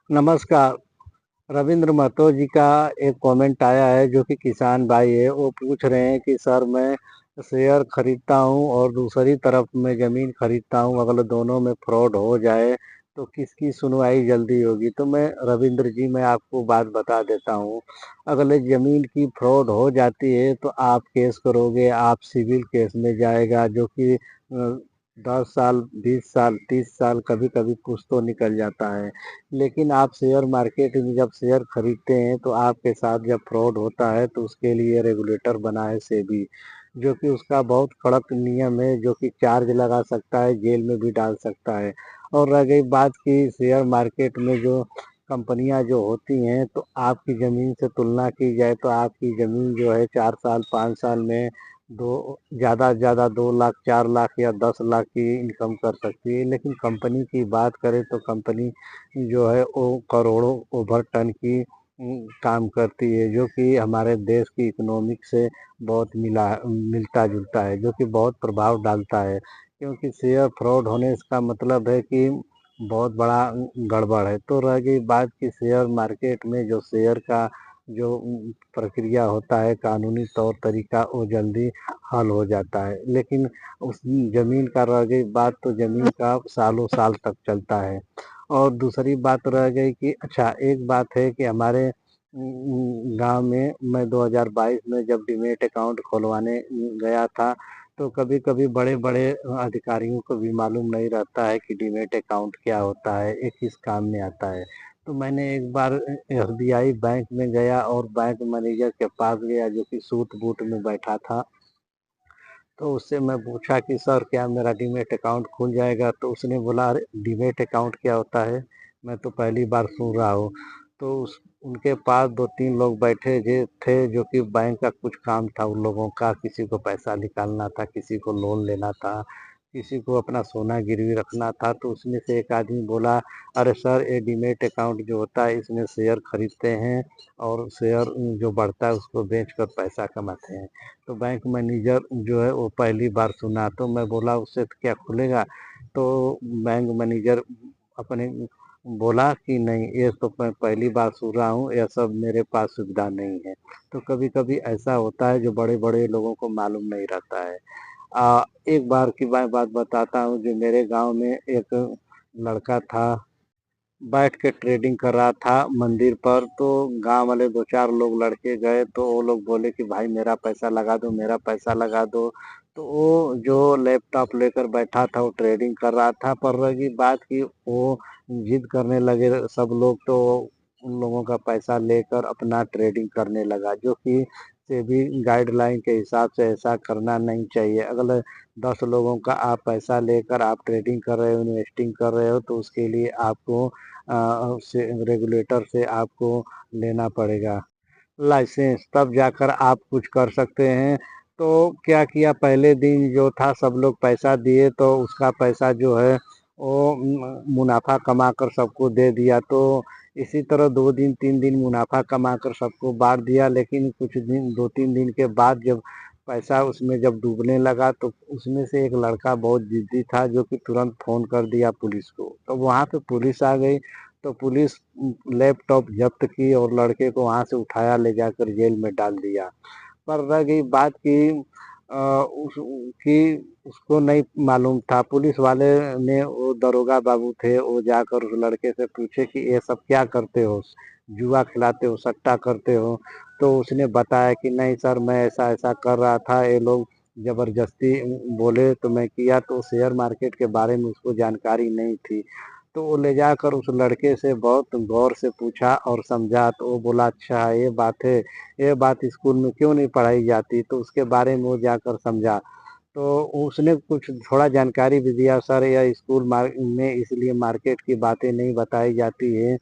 नमस्कार। रविंद्र महतो जी का एक कमेंट आया है जो कि किसान भाई है, वो पूछ रहे हैं कि सर मैं शेयर खरीदता हूँ और दूसरी तरफ मैं ज़मीन खरीदता हूँ, अगर दोनों में फ्रॉड हो जाए तो किसकी सुनवाई जल्दी होगी? तो मैं रविंद्र जी मैं आपको बात बता देता हूँ। अगर ज़मीन की फ्रॉड हो जाती है तो आप केस करोगे, आप सिविल केस में जाएगा जो कि 10 साल, 20 साल, 30 साल कभी-कभी कुछ तो निकल जाता है। लेकिन आप शेयर मार्केट में जब शेयर खरीदते हैं तो आपके साथ जब फ्रॉड होता है तो उसके लिए रेगुलेटर बना है सेबी, जो कि उसका बहुत कड़क नियम है, जो कि चार्ज लगा सकता है, जेल में भी डाल सकता है। और रह गई बात कि शेयर मार्केट में जो कंपनियां जो होती हैं तो आपकी ज़मीन से तुलना की जाए तो आपकी ज़मीन जो है 4 साल 5 साल में दो ज़्यादा से ज़्यादा 2 लाख 4 लाख या 10 लाख की इनकम कर सकती है। लेकिन कंपनी की बात करें तो कंपनी जो है वो करोड़ों ओवर टन की काम करती है, जो कि हमारे देश की इकोनॉमिक से बहुत मिलता जुलता है, जो कि बहुत प्रभाव डालता है। क्योंकि शेयर फ्रॉड होने का मतलब है कि बहुत बड़ा गड़बड़ है। तो रह गई बात कि शेयर मार्केट में जो शेयर का जो प्रक्रिया होता है, कानूनी तौर तरीका, वो जल्दी हल हो जाता है। लेकिन उस ज़मीन का रह गई बात, तो ज़मीन का सालों साल तक चलता है। और दूसरी बात रह गई कि अच्छा, एक बात है कि हमारे गांव में मैं 2022 में जब डीमैट अकाउंट खुलवाने गया था, तो कभी-कभी बड़े-बड़े अधिकारियों को भी मालूम नहीं रहता है कि डीमैट अकाउंट क्या होता है, ये किस काम में आता है। तो मैंने एक बार एसबीआई बैंक में गया और बैंक मैनेजर के पास गया जो कि सूट-बूट में बैठा था। तो उससे मैं पूछा कि सर क्या मेरा डीमैट अकाउंट खुल जाएगा? तो उसने बोला अरे डीमैट अकाउंट क्या होता है? मैं तो पहली बार सुन रहा हूँ। तो उस उनके पास 2-3 लोग बैठे थे जो कि बैंक का कुछ काम था उन लोगों का, किसी को पैसा निकालना था, किसी को लोन लेना था, किसी को अपना सोना गिरवी रखना था। तो उसमें से एक आदमी बोला, अरे सर ये डीमैट अकाउंट जो होता है इसमें शेयर खरीदते हैं और शेयर जो बढ़ता है उसको बेच कर पैसा कमाते हैं। तो बैंक मैनेजर जो है वो पहली बार सुना, तो मैं बोला उससे तो क्या खुलेगा? तो बैंक मैनेजर अपने बोला कि नहीं, ये तो मैं पहली बार सुन रहा हूँ, यह सब मेरे पास सुविधा नहीं है। तो कभी-कभी ऐसा होता है जो बड़े-बड़े लोगों को मालूम नहीं रहता है। एक बार की मैं बात बताता हूँ, जो मेरे गाँव में एक लड़का था, बैठ के ट्रेडिंग कर रहा था मंदिर पर। तो गांव वाले 2-4 लोग लड़के गए तो वो लोग बोले कि भाई मेरा पैसा लगा दो, मेरा पैसा लगा दो। तो वो जो लैपटॉप लेकर बैठा था वो ट्रेडिंग कर रहा था, पर रही बात कि वो जिद करने लगे सब लोग, तो उन लोगों का पैसा लेकर अपना ट्रेडिंग करने लगा, जो कि सेबी गाइडलाइन के हिसाब से ऐसा करना नहीं चाहिए। अगर 10 लोगों का आप पैसा लेकर आप ट्रेडिंग कर रहे हो, इन्वेस्टिंग कर रहे हो, तो उसके लिए आपको से रेगुलेटर से आपको लेना पड़ेगा लाइसेंस, तब जाकर आप कुछ कर सकते हैं। तो क्या किया, पहले दिन जो था सब लोग पैसा दिए तो उसका पैसा जो है वो मुनाफा कमाकर सबको दे दिया। तो इसी तरह 2 दिन 3 दिन मुनाफा कमाकर सबको बाँट दिया। लेकिन कुछ दिन 2-3 दिन के बाद जब पैसा उसमें जब डूबने लगा तो उसमें से एक लड़का बहुत ज़िद्दी था जो कि तुरंत फ़ोन कर दिया पुलिस को। तो वहाँ पे पुलिस आ गई, तो पुलिस लैपटॉप जब्त की और लड़के को वहाँ से उठाया ले जाकर जेल में डाल दिया। पर रह गई बात कि उसको नहीं मालूम था। पुलिस वाले ने, वो दरोगा बाबू थे, वो जाकर उस लड़के से पूछे कि ये सब क्या करते हो? जुआ खिलाते हो, सट्टा करते हो? तो उसने बताया कि नहीं सर मैं ऐसा-ऐसा कर रहा था, ये लोग ज़बरदस्ती बोले तो मैं किया। तो शेयर मार्केट के बारे में उसको जानकारी नहीं थी। तो वो ले जाकर उस लड़के से बहुत गौर से पूछा और समझा, तो वो बोला अच्छा ये बात है, ये बात स्कूल में क्यों नहीं पढ़ाई जाती? तो उसके बारे में वो जाकर समझा। तो उसने कुछ थोड़ा जानकारी भी दिया, सर यह स्कूल में इसलिए मार्केट की बातें नहीं बताई जाती है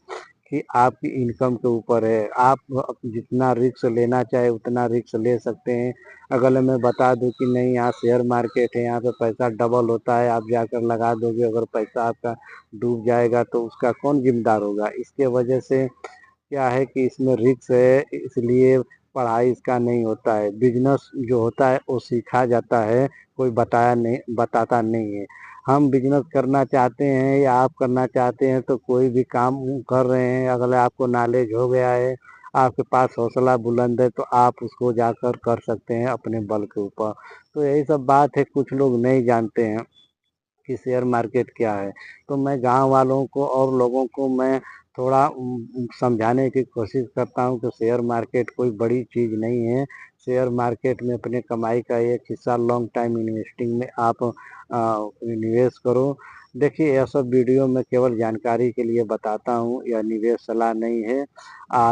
कि आपकी इनकम के ऊपर है। आप जितना रिस्क लेना चाहे उतना रिस्क ले सकते हैं। अगर मैं बता दूँ कि नहीं यहाँ शेयर मार्केट है, यहाँ पे पैसा डबल होता है, आप जाकर लगा दोगे, अगर पैसा आपका डूब जाएगा तो उसका कौन ज़िम्मेदार होगा? इसके वजह से क्या है कि इसमें रिस्क है, इसलिए पढ़ाई इसका नहीं होता है। बिज़नेस जो होता है वो सीखा जाता है, कोई बताता नहीं है। हम बिजनेस करना चाहते हैं या आप करना चाहते हैं तो कोई भी काम कर रहे हैं, अगर आपको नॉलेज हो गया है, आपके पास हौसला बुलंद है तो आप उसको जाकर कर सकते हैं अपने बल के ऊपर। तो यही सब बात है, कुछ लोग नहीं जानते हैं कि शेयर मार्केट क्या है। तो मैं गाँव वालों को और लोगों को मैं थोड़ा समझाने की कोशिश करता हूँ कि शेयर मार्केट कोई बड़ी चीज़ नहीं है। शेयर मार्केट में अपने कमाई का एक हिस्सा लॉन्ग टाइम इन्वेस्टिंग में आप निवेश करो। देखिए, यह सब वीडियो मैं केवल जानकारी के लिए बताता हूँ, यह निवेश सलाह नहीं है।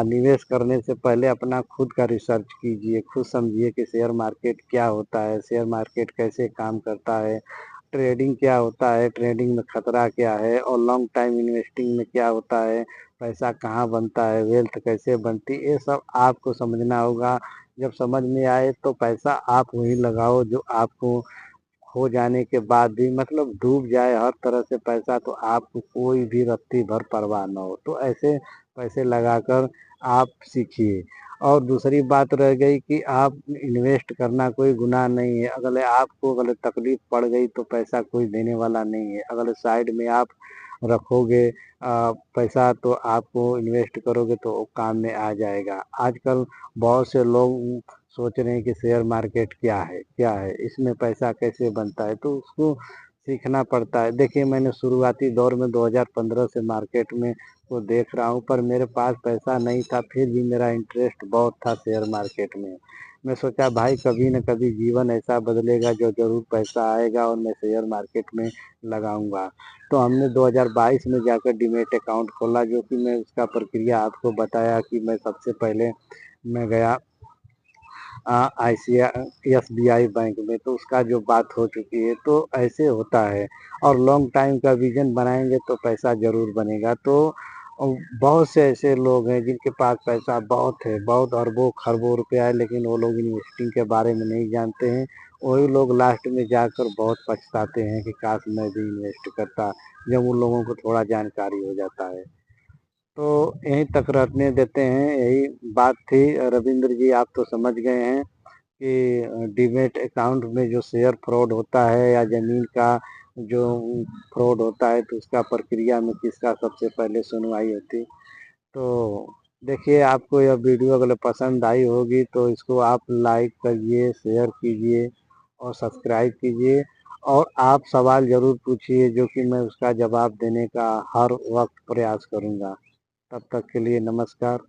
निवेश करने से पहले अपना खुद का रिसर्च कीजिए, खुद समझिए कि शेयर मार्केट क्या होता है, शेयर मार्केट कैसे काम करता है, ट्रेडिंग क्या होता है, ट्रेडिंग में खतरा क्या है और लॉन्ग टाइम इन्वेस्टिंग में क्या होता है, पैसा कहाँ बनता है, वेल्थ कैसे बनती है, ये सब आपको समझना होगा। जब समझ में आए तो पैसा आप वहीं लगाओ जो आपको खो जाने के बाद भी मतलब डूब जाए हर तरह से पैसा तो आपको कोई भी रत्ती भर परवाह ना हो। तो ऐसे पैसे लगाकर आप सीखिए। और दूसरी बात रह गई कि आप इन्वेस्ट करना कोई गुनाह नहीं है। अगर आपको अगर तकलीफ पड़ गई तो पैसा कोई देने वाला नहीं है। अगर साइड में आप रखोगे पैसा तो आपको इन्वेस्ट करोगे तो वो काम में आ जाएगा। आजकल बहुत से लोग सोच रहे हैं कि शेयर मार्केट क्या है, इसमें पैसा कैसे बनता है, तो उसको सीखना पड़ता है। देखिए, मैंने शुरुआती दौर में 2015 से मार्केट में को देख रहा हूँ, पर मेरे पास पैसा नहीं था, फिर भी मेरा इंटरेस्ट बहुत था शेयर मार्केट में। मैं सोचा भाई कभी न कभी जीवन ऐसा बदलेगा जो ज़रूर पैसा आएगा और मैं शेयर मार्केट में लगाऊँगा। तो हमने 2022 में जाकर डीमैट अकाउंट खोला, जो कि मैं उसका प्रक्रिया आपको बताया कि मैं सबसे पहले मैं गया एसबीआई बैंक में, तो उसका जो बात हो चुकी है। तो ऐसे होता है और लॉन्ग टाइम का विजन बनाएंगे तो पैसा जरूर बनेगा। तो बहुत से ऐसे लोग हैं जिनके पास पैसा बहुत है, बहुत अरबों खरबों रुपया है, लेकिन वो लोग इन्वेस्टिंग के बारे में नहीं जानते हैं। वही लोग लास्ट में जाकर बहुत पछताते हैं कि काश मैं भी इन्वेस्ट करता, जब उन लोगों को थोड़ा जानकारी हो जाता है। तो यहीं तक रखने देते हैं, यही बात थी। रविंद्र जी, आप तो समझ गए हैं कि डीमैट अकाउंट में जो शेयर फ्रॉड होता है या ज़मीन का जो फ्रॉड होता है तो उसका प्रक्रिया में किसका सबसे पहले सुनवाई होती। तो देखिए, आपको यह वीडियो अगर पसंद आई होगी तो इसको आप लाइक करिए, शेयर कीजिए और सब्सक्राइब कीजिए। और आप सवाल ज़रूर पूछिए जो कि मैं उसका जवाब देने का हर वक्त प्रयास करूँगा। तब तक के लिए नमस्कार।